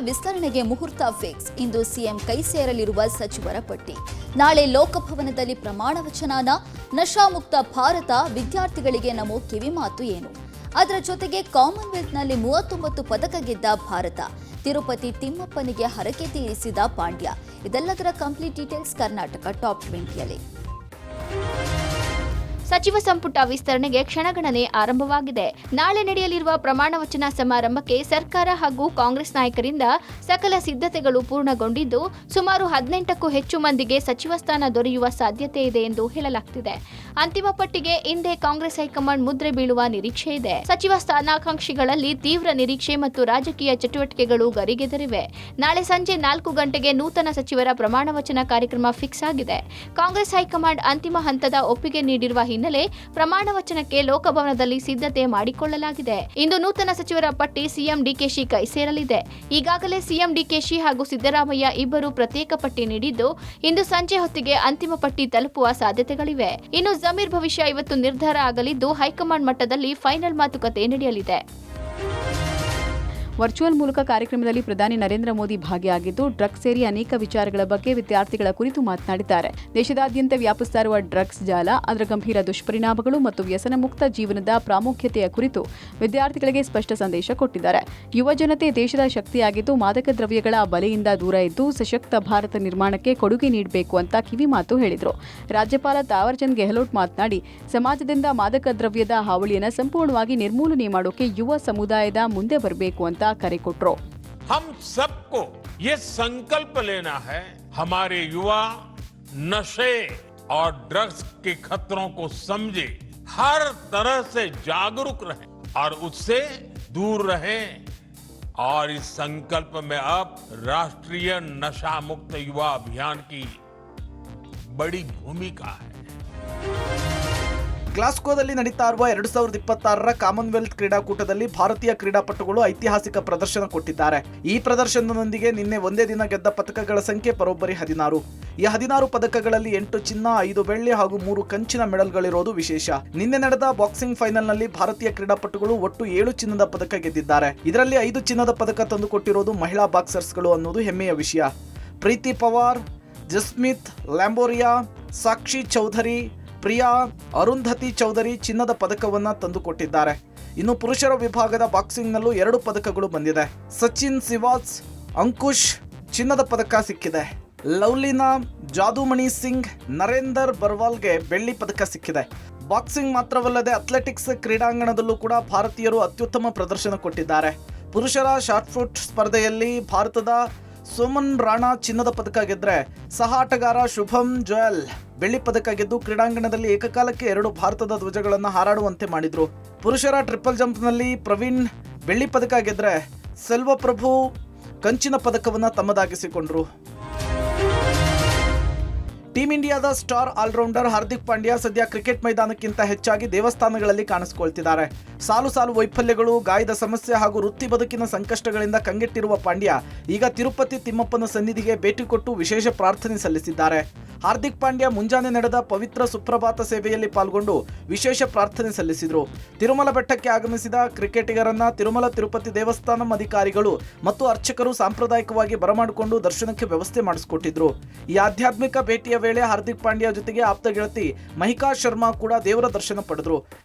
ವಿಸ್ತರಣೆಗೆ ಮುಹೂರ್ತ ಫಿಕ್ಸ್. ಇಂದು ಸಿಎಂ ಕೈ ಸೇರಲಿರುವ ಸಚಿವರ ಪಟ್ಟಿ. ನಾಳೆ ಲೋಕಭವನದಲ್ಲಿ ಪ್ರಮಾಣ ವಚನ. ನಶಾಮುಕ್ತ ಭಾರತ, ವಿದ್ಯಾರ್ಥಿಗಳಿಗೆ ನಮೋ ಕಿವಿಮಾತು ಏನು? ಅದರ ಜೊತೆಗೆ ಕಾಮನ್ವೆಲ್ತ್ನಲ್ಲಿ 39 ಪದಕ ಗೆದ್ದ ಭಾರತ. ತಿರುಪತಿ ತಿಮ್ಮಪ್ಪನಿಗೆ ಹರಕೆ ತೀರಿಸಿದ ಪಾಂಡ್ಯ. ಇದೆಲ್ಲದರ ಕಂಪ್ಲೀಟ್ ಡೀಟೇಲ್ಸ್ ಕರ್ನಾಟಕ ಟಾಪ್ 20ಯಲ್ಲಿ. ಸಚಿವ ಸಂಪುಟ ವಿಸ್ತರಣೆಗೆ ಕ್ಷಣಗಣನೆ ಆರಂಭವಾಗಿದೆ. ನಾಳೆ ನಡೆಯಲಿರುವ ಪ್ರಮಾಣ ವಚನ ಸಮಾರಂಭಕ್ಕೆ ಸರ್ಕಾರ ಹಾಗೂ ಕಾಂಗ್ರೆಸ್ ನಾಯಕರಿಂದ ಸಕಲ ಸಿದ್ಧತೆಗಳು ಪೂರ್ಣಗೊಂಡಿದ್ದು, ಸುಮಾರು 18ಕ್ಕೂ ಹೆಚ್ಚು ಮಂದಿಗೆ ಸಚಿವ ಸ್ಥಾನ ದೊರೆಯುವ ಸಾಧ್ಯತೆ ಇದೆ ಎಂದು ಹೇಳಲಾಗುತ್ತಿದೆ. ಅಂತಿಮ ಪಟ್ಟಿಗೆ ಇಂದೇ ಕಾಂಗ್ರೆಸ್ ಹೈಕಮಾಂಡ್ ಮುದ್ರೆ ಬೀಳುವ ನಿರೀಕ್ಷೆ ಇದೆ. ಸಚಿವ ಸ್ಥಾನಾಕಾಂಕ್ಷಿಗಳಲ್ಲಿ ತೀವ್ರ ನಿರೀಕ್ಷೆ ಮತ್ತು ರಾಜಕೀಯ ಚಟುವಟಿಕೆಗಳು ಗರಿಗೆದರಿವೆ. ನಾಳೆ ಸಂಜೆ 4 ಗಂಟೆಗೆ ನೂತನ ಸಚಿವರ ಪ್ರಮಾಣ ವಚನ ಕಾರ್ಯಕ್ರಮ ಫಿಕ್ಸ್ ಆಗಿದೆ. ಕಾಂಗ್ರೆಸ್ ಹೈಕಮಾಂಡ್ ಅಂತಿಮ ಹಂತದ ಒಪ್ಪಿಗೆ ನೀಡಿರುವ ಹಿನ್ನೆಲೆ ಪ್ರಮಾಣ ವಚನಕ್ಕೆ ಲೋಕಭವನದಲ್ಲಿ ಸಿದ್ಧತೆ ಮಾಡಿಕೊಳ್ಳಲಾಗಿದೆ. ಇಂದು ನೂತನ ಸಚಿವರ ಪಟ್ಟಿ ಸಿಎಂ ಡಿಕೆಶಿ ಕೈ ಸೇರಲಿದೆ. ಈಗಾಗಲೇ ಸಿಎಂ ಡಿಕೆಶಿ ಹಾಗೂ ಸಿದ್ದರಾಮಯ್ಯ ಇಬ್ಬರು ಪ್ರತ್ಯೇಕ ಪಟ್ಟಿ ನೀಡಿದ್ದು, ಇಂದು ಸಂಜೆ ಹೊತ್ತಿಗೆ ಅಂತಿಮ ಪಟ್ಟಿ ತಲುಪುವ ಸಾಧ್ಯತೆಗಳಿವೆ. ಇನ್ನು ಜಮೀರ್ ಭವಿಷ್ಯ ಇವತ್ತು ನಿರ್ಧಾರ ಆಗಲಿದ್ದು, ಹೈಕಮಾಂಡ್ ಮಟ್ಟದಲ್ಲಿ ಫೈನಲ್ ಮಾತುಕತೆ ನಡೆಯಲಿದೆ. ವರ್ಚುವಲ್ ಮೂಲಕ ಕಾರ್ಯಕ್ರಮದಲ್ಲಿ ಪ್ರಧಾನಿ ನರೇಂದ್ರ ಮೋದಿ ಭಾಗಿಯಾಗಿದ್ದು, ಡ್ರಗ್ಸ್ ಸೇರಿ ಅನೇಕ ವಿಚಾರಗಳ ಬಗ್ಗೆ ವಿದ್ಯಾರ್ಥಿಗಳ ಕುರಿತು ಮಾತನಾಡಿದ್ದಾರೆ. ದೇಶದಾದ್ಯಂತ ವ್ಯಾಪಿಸ್ತಾ ಇರುವ ಡ್ರಗ್ಸ್ ಜಾಲ, ಅದರ ಗಂಭೀರ ದುಷ್ಪರಿಣಾಮಗಳು ಮತ್ತು ವ್ಯಸನ ಮುಕ್ತ ಜೀವನದ ಪ್ರಾಮುಖ್ಯತೆಯ ಕುರಿತು ವಿದ್ಯಾರ್ಥಿಗಳಿಗೆ ಸ್ಪಷ್ಟ ಸಂದೇಶ ಕೊಟ್ಟಿದ್ದಾರೆ. ಯುವ ಜನತೆ ದೇಶದ ಶಕ್ತಿಯಾಗಿದ್ದು, ಮಾದಕ ದ್ರವ್ಯಗಳ ಬಲೆಯಿಂದ ದೂರ ಇದ್ದು ಸಶಕ್ತ ಭಾರತ ನಿರ್ಮಾಣಕ್ಕೆ ಕೊಡುಗೆ ನೀಡಬೇಕು ಅಂತ ಕಿವಿಮಾತು ಹೇಳಿದರು. ರಾಜ್ಯಪಾಲ ತಾವರ್ಚಂದ್ ಗೆಹ್ಲೋಟ್ ಮಾತನಾಡಿ, ಸಮಾಜದಿಂದ ಮಾದಕ ದ್ರವ್ಯದ ಹಾವಳಿಯನ್ನು ಸಂಪೂರ್ಣವಾಗಿ ನಿರ್ಮೂಲನೆ ಮಾಡೋಕೆ ಯುವ ಸಮುದಾಯದ ಮುಂದೆ ಬರಬೇಕು ಅಂತ ಕರೆ ಕೊಟ್ಟರು. हम सबको ये संकल्प लेना है, हमारे युवा नशे और ड्रग्स के खतरों को समझे, हर तरह से जागरूक रहे और उससे दूर रहे. और इस संकल्प में अब राष्ट्रीय नशा मुक्त युवा अभियान की बड़ी भूमिका है. ಗ್ಲಾಸ್ಗೋದಲ್ಲಿ ನಡೀತಾ ಇರುವ 2026ರ ಕಾಮನ್ವೆಲ್ತ್ ಕ್ರೀಡಾಕೂಟದಲ್ಲಿ ಭಾರತೀಯ ಕ್ರೀಡಾಪಟುಗಳು ಐತಿಹಾಸಿಕ ಪ್ರದರ್ಶನ ಕೊಟ್ಟಿದ್ದಾರೆ. ಈ ಪ್ರದರ್ಶನದೊಂದಿಗೆ ನಿನ್ನೆ ಒಂದೇ ದಿನ ಗೆದ್ದ ಪದಕಗಳ ಸಂಖ್ಯೆ ಬರೋಬ್ಬರಿ 16. ಈ 16 ಪದಕಗಳಲ್ಲಿ 8 ಚಿನ್ನ, 5 ಬೆಳ್ಳಿ ಹಾಗೂ 3 ಕಂಚಿನ ಮೆಡಲ್ಗಳಿರೋದು ವಿಶೇಷ. ನಿನ್ನೆ ನಡೆದ ಬಾಕ್ಸಿಂಗ್ ಫೈನಲ್ನಲ್ಲಿ ಭಾರತೀಯ ಕ್ರೀಡಾಪಟುಗಳು ಒಟ್ಟು 7 ಚಿನ್ನದ ಪದಕ ಗೆದ್ದಿದ್ದಾರೆ. ಇದರಲ್ಲಿ 5 ಚಿನ್ನದ ಪದಕ ತಂದುಕೊಟ್ಟಿರೋದು ಮಹಿಳಾ ಬಾಕ್ಸರ್ಸ್ಗಳು ಅನ್ನೋದು ಹೆಮ್ಮೆಯ ವಿಷಯ. ಪ್ರೀತಿ ಪವಾರ್, ಜಸ್ಮಿತ್ ಲ್ಯಾಂಬೋರಿಯಾ, ಸಾಕ್ಷಿ ಚೌಧರಿ, ಪ್ರಿಯಾ, ಅರುಂಧತಿ ಚೌಧರಿ ಚಿನ್ನದ ಪದಕವನ್ನ ತಂದುಕೊಟ್ಟಿದ್ದಾರೆ. ಇನ್ನು ಪುರುಷರ ವಿಭಾಗದ ಬಾಕ್ಸಿಂಗ್ನಲ್ಲೂ 2 ಪದಕಗಳು ಬಂದಿದೆ. ಸಚಿನ್ ಸಿವಾಜ್, ಅಂಕುಶ್ ಚಿನ್ನದ ಪದಕ ಸಿಕ್ಕಿದೆ. ಲವ್ಲಿನಾ, ಜಾದುಮಣಿ ಸಿಂಗ್, ನರೇಂದರ್ ಬರ್ವಾಲ್ಗೆ ಬೆಳ್ಳಿ ಪದಕ ಸಿಕ್ಕಿದೆ. ಬಾಕ್ಸಿಂಗ್ ಮಾತ್ರವಲ್ಲದೆ ಅಥ್ಲೆಟಿಕ್ಸ್ ಕ್ರೀಡಾಂಗಣದಲ್ಲೂ ಕೂಡ ಭಾರತೀಯರು ಅತ್ಯುತ್ತಮ ಪ್ರದರ್ಶನ ಕೊಟ್ಟಿದ್ದಾರೆ. ಪುರುಷರ ಶಾಟ್ಪುಟ್ ಸ್ಪರ್ಧೆಯಲ್ಲಿ ಭಾರತದ ಸೋಮನ್ ರಾಣಾ ಚಿನ್ನದ ಪದಕ ಗೆದ್ರೆ, ಸಹ ಆಟಗಾರ ಶುಭಂ ಜೋಯಲ್ ಬೆಳ್ಳಿ ಪದಕ ಗೆದ್ದು ಕ್ರೀಡಾಂಗಣದಲ್ಲಿ ಏಕಕಾಲಕ್ಕೆ 2 ಭಾರತದ ಧ್ವಜಗಳನ್ನು ಹಾರಾಡುವಂತೆ ಮಾಡಿದ್ರು. ಪುರುಷರ ಟ್ರಿಪಲ್ ಜಂಪ್ನಲ್ಲಿ ಪ್ರವೀಣ್ ಬೆಳ್ಳಿ ಪದಕ ಗೆದ್ರೆ, ಸೆಲ್ವಪ್ರಭು ಕಂಚಿನ ಪದಕವನ್ನು ತಮ್ಮದಾಗಿಸಿಕೊಂಡ್ರು. ಟೀಮ್ ಇಂಡಿಯಾದ ಸ್ಟಾರ್ ಆಲ್ರೌಂಡರ್ ಹಾರ್ದಿಕ್ ಪಾಂಡ್ಯ ಸದ್ಯ ಕ್ರಿಕೆಟ್ ಮೈದಾನಕ್ಕಿಂತ ಹೆಚ್ಚಾಗಿ ದೇವಸ್ಥಾನಗಳಲ್ಲಿ ಕಾಣಿಸಿಕೊಳ್ತಿದ್ದಾರೆ. ಸಾಲು ವೈಫಲ್ಯಗಳು, ಗಾಯದ ಸಮಸ್ಯೆ ಹಾಗೂ ವೃತ್ತಿ ಬದುಕಿನ ಸಂಕಷ್ಟಗಳಿಂದ ಕಂಗೆಟ್ಟಿರುವ ಪಾಂಡ್ಯ ಈಗ ತಿರುಪತಿ ತಿಮ್ಮಪ್ಪನ ಸನ್ನಿಧಿಗೆ ಭೇಟಿ ಕೊಟ್ಟು ವಿಶೇಷ ಪ್ರಾರ್ಥನೆ ಸಲ್ಲಿಸಿದ್ದಾರೆ. ಹಾರ್ದಿಕ್ ಪಾಂಡ್ಯ ಮುಂಜಾನೆ ನಡೆದ ಪವಿತ್ರ ಸುಪ್ರಭಾತ ಸೇವೆಯಲ್ಲಿ ಪಾಲ್ಗೊಂಡು ವಿಶೇಷ ಪ್ರಾರ್ಥನೆ ಸಲ್ಲಿಸಿದರು. ತಿರುಮಲ ಬೆಟ್ಟಕ್ಕೆ ಆಗಮಿಸಿದ ಕ್ರಿಕೆಟಿಗರನ್ನ ತಿರುಮಲ ತಿರುಪತಿ ದೇವಸ್ಥಾನಂ ಅಧಿಕಾರಿಗಳು ಮತ್ತು ಅರ್ಚಕರು ಸಾಂಪ್ರದಾಯಿಕವಾಗಿ ಬರಮಾಡಿಕೊಂಡು ದರ್ಶನಕ್ಕೆ ವ್ಯವಸ್ಥೆ ಮಾಡಿಸಿಕೊಟ್ಟಿದ್ರು. ಈ ಆಧ್ಯಾತ್ಮಿಕ ಭೇಟಿಯ ವೇಳೆ ಹಾರ್ದಿಕ್ ಪಾಂಡ್ಯ ಜೊತೆಗೆ ಆಪ್ತ ಗೆಳತಿ ಮಹಿಕಾ ಶರ್ಮಾ ಕೂಡ ದೇವರ ದರ್ಶನ ಪಡೆದರು.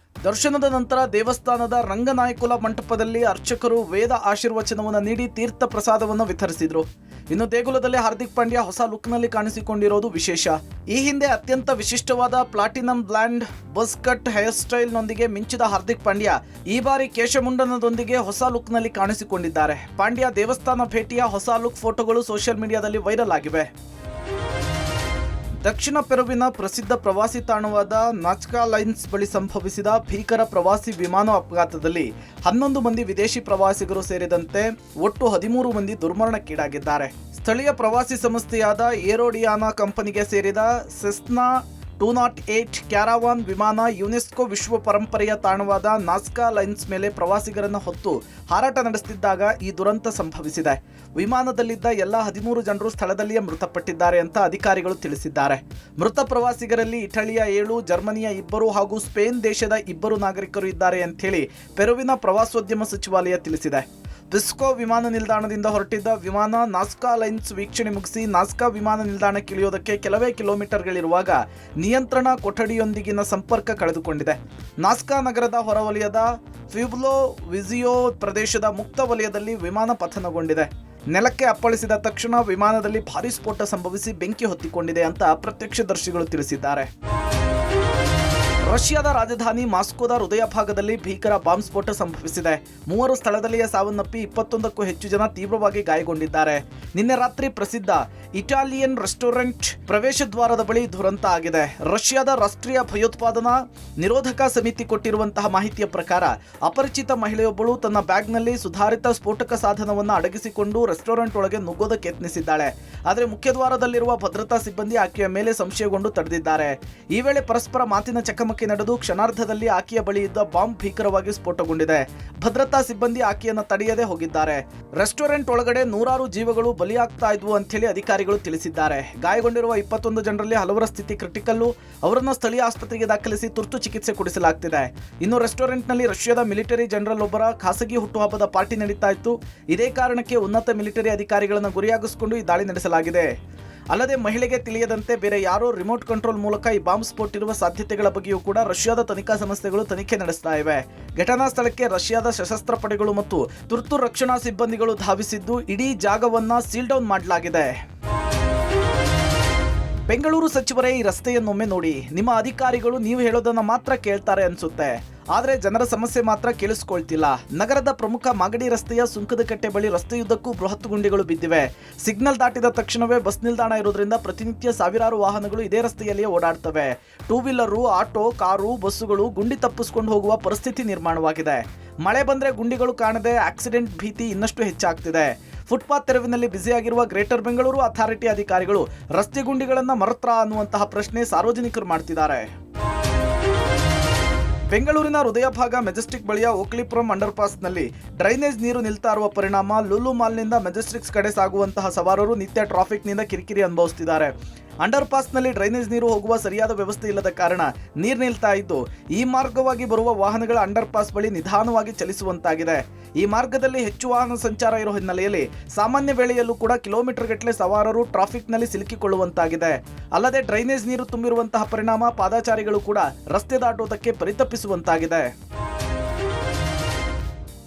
ದರ್ಶನದ ನಂತರ ದೇವಸ್ಥಾನದ ರಂಗನಾಯಕುಲ ಮಂಟಪದಲ್ಲಿ ಅರ್ಚಕರು ವೇದ ಆಶೀರ್ವಚನವನ್ನು ನೀಡಿ ತೀರ್ಥ ಪ್ರಸಾದವನ್ನು ವಿತರಿಸಿದರು. ಇನ್ನು ದೇಗುಲದಲ್ಲಿ ಹಾರ್ದಿಕ್ ಪಾಂಡ್ಯ ಹೊಸ ಲುಕ್ನಲ್ಲಿ ಕಾಣಿಸಿಕೊಂಡಿರೋದು ವಿಶೇಷ. ಈ ಹಿಂದೆ ಅತ್ಯಂತ ವಿಶಿಷ್ಟವಾದ platinum blonde buzz cut hair ಸ್ಟೈಲ್ನೊಂದಿಗೆ ಮಿಂಚಿದ ಹಾರ್ದಿಕ್ ಪಾಂಡ್ಯ ಈ ಬಾರಿ ಕೇಶಮುಂಡನದೊಂದಿಗೆ ಹೊಸ ಲುಕ್ನಲ್ಲಿ ಕಾಣಿಸಿಕೊಂಡಿದ್ದಾರೆ. ಪಾಂಡ್ಯ ದೇವಸ್ಥಾನ ಭೇಟಿಯ ಹೊಸ ಲುಕ್ ಫೋಟೋಗಳು ಸೋಷಿಯಲ್ ಮೀಡಿಯಾದಲ್ಲಿ ವೈರಲ್ ಆಗಿವೆ. ದಕ್ಷಿಣ ಪೆರುವಿನ ಪ್ರಸಿದ್ಧ ಪ್ರವಾಸಿ ತಾಣವಾದ ನಾಚ್ಕಾ ಲೈನ್ಸ್ ಬಳಿ ಸಂಭವಿಸಿದ ಭೀಕರ ಪ್ರವಾಸಿ ವಿಮಾನ ಅಪಘಾತದಲ್ಲಿ 11 ಮಂದಿ ವಿದೇಶಿ ಪ್ರವಾಸಿಗರು ಸೇರಿದಂತೆ ಒಟ್ಟು 13 ಮಂದಿ ದುರ್ಮರಣಕ್ಕೀಡಾಗಿದ್ದಾರೆ. ಸ್ಥಳೀಯ ಪ್ರವಾಸಿ ಸಂಸ್ಥೆಯಾದ ಏರೋಡಿಯಾನಾ ಕಂಪನಿಗೆ ಸೇರಿದ ಸೆಸ್ನಾ 208 ಕ್ಯಾರವಾನ್ ವಿಮಾನ ಯುನೆಸ್ಕೋ ವಿಶ್ವ ಪರಂಪರೆಯ ತಾಣವಾದ ನಾಜ್ಕಾ ಲೈನ್ಸ್ ಮೇಲೆ ಪ್ರವಾಸಿಗರನ್ನು ಹೊತ್ತು ಹಾರಾಟ ನಡೆಸುತ್ತಿದ್ದಾಗ ಈ ದುರಂತ ಸಂಭವಿಸಿದೆ. ವಿಮಾನದಲ್ಲಿದ್ದ ಎಲ್ಲ 13 ಜನರು ಸ್ಥಳದಲ್ಲಿಯೇ ಮೃತಪಟ್ಟಿದ್ದಾರೆ ಅಂತ ಅಧಿಕಾರಿಗಳು ತಿಳಿಸಿದ್ದಾರೆ. ಮೃತ ಪ್ರವಾಸಿಗರಲ್ಲಿ ಇಟಲಿಯ 7, ಜರ್ಮನಿಯ 2 ಹಾಗೂ ಸ್ಪೇನ್ ದೇಶದ 2 ನಾಗರಿಕರು ಇದ್ದಾರೆ ಅಂತ ಹೇಳಿ ಪೆರುವಿನ ಪ್ರವಾಸೋದ್ಯಮ ಸಚಿವಾಲಯ ತಿಳಿಸಿದೆ. ಬಿಸ್ಕೋ ವಿಮಾನ ನಿಲ್ದಾಣದಿಂದ ಹೊರಟಿದ್ದ ವಿಮಾನ ನಾಸ್ಕಾ ಲೈನ್ಸ್ ವೀಕ್ಷಣೆ ಮುಗಿಸಿ ನಾಸ್ಕಾ ವಿಮಾನ ನಿಲ್ದಾಣಕ್ಕೆ ಇಳಿಯೋದಕ್ಕೆ ಕೆಲವೇ ಕಿಲೋಮೀಟರ್ಗಳಿರುವಾಗ ನಿಯಂತ್ರಣ ಕೊಠಡಿಯೊಂದಿಗಿನ ಸಂಪರ್ಕ ಕಳೆದುಕೊಂಡಿದೆ. ನಾಸ್ಕಾ ನಗರದ ಹೊರವಲಯದ ಫ್ಯೂಬ್ಲೋ ವಿಜಿಯೋ ಪ್ರದೇಶದ ಮುಕ್ತ ವಲಯದಲ್ಲಿ ವಿಮಾನ ಪತನಗೊಂಡಿದೆ. ನೆಲಕ್ಕೆ ಅಪ್ಪಳಿಸಿದ ತಕ್ಷಣ ವಿಮಾನದಲ್ಲಿ ಭಾರೀ ಸ್ಫೋಟ ಸಂಭವಿಸಿ ಬೆಂಕಿ ಹೊತ್ತಿಕೊಂಡಿದೆ ಅಂತ ಪ್ರತ್ಯಕ್ಷದರ್ಶಿಗಳು ತಿಳಿಸಿದ್ದಾರೆ. ರಷ್ಯಾದ ರಾಜಧಾನಿ ಮಾಸ್ಕೋದ ಹೃದಯ ಭಾಗದಲ್ಲಿ ಭೀಕರ ಬಾಂಬ್ ಸ್ಫೋಟ ಸಂಭವಿಸಿದೆ. 3 ಸ್ಥಳದಲ್ಲಿಯೇ ಸಾವನ್ನಪ್ಪಿ 21ಕ್ಕೂ ಹೆಚ್ಚು ಜನ ತೀವ್ರವಾಗಿ ಗಾಯಗೊಂಡಿದ್ದಾರೆ. ನಿನ್ನೆ ರಾತ್ರಿ ಪ್ರಸಿದ್ಧ ಇಟಾಲಿಯನ್ ರೆಸ್ಟೋರೆಂಟ್ ಪ್ರವೇಶ ದ್ವಾರದ ಬಳಿ ದುರಂತ ಆಗಿದೆ. ರಷ್ಯಾದ ರಾಷ್ಟ್ರೀಯ ಭಯೋತ್ಪಾದನಾ ನಿರೋಧಕ ಸಮಿತಿ ಕೊಟ್ಟಿರುವಂತಹ ಮಾಹಿತಿಯ ಪ್ರಕಾರ ಅಪರಿಚಿತ ಮಹಿಳೆಯೊಬ್ಬಳು ತನ್ನ ಬ್ಯಾಗ್ನಲ್ಲಿ ಸುಧಾರಿತ ಸ್ಫೋಟಕ ಸಾಧನವನ್ನು ಅಡಗಿಸಿಕೊಂಡು ರೆಸ್ಟೋರೆಂಟ್ ಒಳಗೆ ನುಗ್ಗೋದಕ್ಕೆ ಯತ್ನಿಸಿದ್ದಾಳೆ. ಆದರೆ ಮುಖ್ಯದ್ವಾರದಲ್ಲಿರುವ ಭದ್ರತಾ ಸಿಬ್ಬಂದಿ ಆಕೆಯ ಮೇಲೆ ಸಂಶಯಗೊಂಡು ತಡೆದಿದ್ದಾರೆ. ಈ ವೇಳೆ ಪರಸ್ಪರ ಮಾತಿನ ಚಕಮಕಿ ನಡೆದು ಕ್ಷಣಾರ್ಧದಲ್ಲಿ ಆಕೆಯ ಬಳಿ ಇದ್ದ ಬಾಂಬ್ ಭೀಕರವಾಗಿ ಸ್ಫೋಟಗೊಂಡಿದೆ. ಭದ್ರತಾ ಸಿಬ್ಬಂದಿ ಆಕೆಯನ್ನು ತಡೆಯದೆ ಹೋಗಿದ್ದಾರೆ. ರೆಸ್ಟೋರೆಂಟ್ ಒಳಗಡೆ ನೂರಾರು ಜೀವಗಳು ಬಲಿಯಾಗ್ತಾ ಇದ್ವು ಅಂತ ಹೇಳಿ ಅಧಿಕಾರಿಗಳು ತಿಳಿಸಿದ್ದಾರೆ. ಗಾಯಗೊಂಡಿರುವ 21 ಜನರಲ್ಲಿ ಹಲವರ ಸ್ಥಿತಿ ಕ್ರಿಟಿಕಲ್ಲು. ಅವರನ್ನು ಸ್ಥಳೀಯ ಆಸ್ಪತ್ರೆಗೆ ದಾಖಲಿಸಿ ತುರ್ತು ಚಿಕಿತ್ಸೆ ಕೊಡಿಸಲಾಗ್ತಿದೆ. ಇನ್ನು ರೆಸ್ಟೋರೆಂಟ್ನಲ್ಲಿ ರಷ್ಯಾದ ಮಿಲಿಟರಿ ಜನರಲ್ ಒಬ್ಬರ ಖಾಸಗಿ ಹುಟ್ಟುಹಬ್ಬದ ಪಾರ್ಟಿ ನಡೀತಾ ಇತ್ತು. ಇದೇ ಕಾರಣಕ್ಕೆ ಉನ್ನತ ಮಿಲಿಟರಿ ಅಧಿಕಾರಿಗಳನ್ನು ಗುರಿಯಾಗಿಸಿಕೊಂಡು ಈ ದಾಳಿ ನಡೆಸಲಾಗಿದೆ. ಅಲ್ಲದೆ ಮಹಿಳೆಗೆ ತಿಳಿಯದಂತೆ ಬೇರೆ ಯಾರೋ ರಿಮೋಟ್ ಕಂಟ್ರೋಲ್ ಮೂಲಕ ಈ ಬಾಂಬ್ ಸ್ಫೋಟ ಇರುವ ಸಾಧ್ಯತೆಗಳ ಬಗ್ಗೆಯೂ ಕೂಡ ರಷ್ಯಾದ ತನಿಖಾ ಸಂಸ್ಥೆಗಳು ತನಿಖೆ ನಡೆಸ್ತಾ ಇವೆ. ಘಟನಾ ಸ್ಥಳಕ್ಕೆ ರಷ್ಯಾದ ಸಶಸ್ತ್ರ ಪಡೆಗಳು ಮತ್ತು ತುರ್ತು ರಕ್ಷಣಾ ಸಿಬ್ಬಂದಿಗಳು ಧಾವಿಸಿದ್ದು ಇಡೀ ಜಾಗವನ್ನ ಸೀಲ್ ಡೌನ್ ಮಾಡಲಾಗಿದೆ. ಬೆಂಗಳೂರು ಸಚಿವರೇ, ಈ ರಸ್ತೆಯನ್ನೊಮ್ಮೆ ನೋಡಿ. ನಿಮ್ಮ ಅಧಿಕಾರಿಗಳು ನೀವು ಹೇಳೋದನ್ನ ಮಾತ್ರ ಕೇಳ್ತಾರೆ ಅನ್ಸುತ್ತೆ, ಆದರೆ ಜನರ ಸಮಸ್ಯೆ ಮಾತ್ರ ಕೇಳಿಸ್ಕೊಳ್ತಿಲ್ಲ. ನಗರದ ಪ್ರಮುಖ ಮಾಗಡಿ ರಸ್ತೆಯ ಸುಂಕದಕಟ್ಟೆ ಬಳಿ ರಸ್ತೆಯುದ್ದಕ್ಕೂ ಬೃಹತ್ ಗುಂಡಿಗಳು ಬಿದ್ದಿವೆ. ಸಿಗ್ನಲ್ ದಾಟಿದ ತಕ್ಷಣವೇ ಬಸ್ ನಿಲ್ದಾಣ ಇರೋದ್ರಿಂದ ಪ್ರತಿನಿತ್ಯ ಸಾವಿರಾರು ವಾಹನಗಳು ಇದೇ ರಸ್ತೆಯಲ್ಲಿಯೇ ಓಡಾಡ್ತವೆ. ಟೂ ವೀಲರು, ಆಟೋ, ಕಾರು, ಬಸ್ಸುಗಳು ಗುಂಡಿ ತಪ್ಪಿಸ್ಕೊಂಡು ಹೋಗುವ ಪರಿಸ್ಥಿತಿ ನಿರ್ಮಾಣವಾಗಿದೆ. ಮಳೆ ಬಂದ್ರೆ ಗುಂಡಿಗಳು ಕಾಣದೆ ಆಕ್ಸಿಡೆಂಟ್ ಭೀತಿ ಇನ್ನಷ್ಟು ಹೆಚ್ಚಾಗ್ತಿದೆ. ಫುಟ್ಪಾತ್ ತೆರವಿನಲ್ಲಿ ಬ್ಯುಸಿಯಾಗಿರುವ ಗ್ರೇಟರ್ ಬೆಂಗಳೂರು ಅಥಾರಿಟಿ ಅಧಿಕಾರಿಗಳು ರಸ್ತೆ ಗುಂಡಿಗಳನ್ನು ಮರತ್ರ ಅನ್ನುವಂತಹ ಪ್ರಶ್ನೆ ಸಾರ್ವಜನಿಕರು ಮಾಡ್ತಿದ್ದಾರೆ. ಬೆಂಗಳೂರಿನ ಹೃದಯ ಭಾಗ ಮೆಜೆಸ್ಟಿಕ್ ಬಳಿಯ ಓಕ್ಲಿಪುರಂ ಅಂಡರ್ ಪಾಸ್ನಲ್ಲಿ ಡ್ರೈನೇಜ್ ನೀರು ನಿಲ್ತಾ ಇರುವ ಪರಿಣಾಮ ಲೂಲು ಮಾಲ್ನಿಂದ ಮೆಜೆಸ್ಟಿಕ್ಸ್ ಕಡೆ ಸಾಗುವಂತಹ ಸವಾರರು ನಿತ್ಯ ಟ್ರಾಫಿಕ್ನಿಂದ ಕಿರಿಕಿರಿ ಅನುಭವಿಸುತ್ತಿದ್ದಾರೆ. ಅಂಡರ್ ಪಾಸ್ನಲ್ಲಿ ಡ್ರೈನೇಜ್ ನೀರು ಹೋಗುವ ಸರಿಯಾದ ವ್ಯವಸ್ಥೆ ಇಲ್ಲದ ಕಾರಣ ನೀರು ನಿಲ್ತಾ ಇದ್ದು ಈ ಮಾರ್ಗವಾಗಿ ಬರುವ ವಾಹನಗಳ ಅಂಡರ್ ಪಾಸ್ ಬಳಿ ನಿಧಾನವಾಗಿ ಚಲಿಸುವಂತಾಗಿದೆ. ಈ ಮಾರ್ಗದಲ್ಲಿ ಹೆಚ್ಚು ವಾಹನ ಸಂಚಾರ ಇರೋ ಹಿನ್ನೆಲೆಯಲ್ಲಿ ಸಾಮಾನ್ಯ ವೇಳೆಯಲ್ಲೂ ಕೂಡ ಕಿಲೋಮೀಟರ್ ಗಟ್ಟಲೆ ಸವಾರರು ಟ್ರಾಫಿಕ್ನಲ್ಲಿ ಸಿಲುಕಿಕೊಳ್ಳುವಂತಾಗಿದೆ. ಅಲ್ಲದೆ ಡ್ರೈನೇಜ್ ನೀರು ತುಂಬಿರುವಂತಹ ಪರಿಣಾಮ ಪಾದಚಾರಿಗಳು ಕೂಡ ರಸ್ತೆ ದಾಟುವುದಕ್ಕೆ ಪರಿತಪಿಸುವಂತಾಗಿದೆ.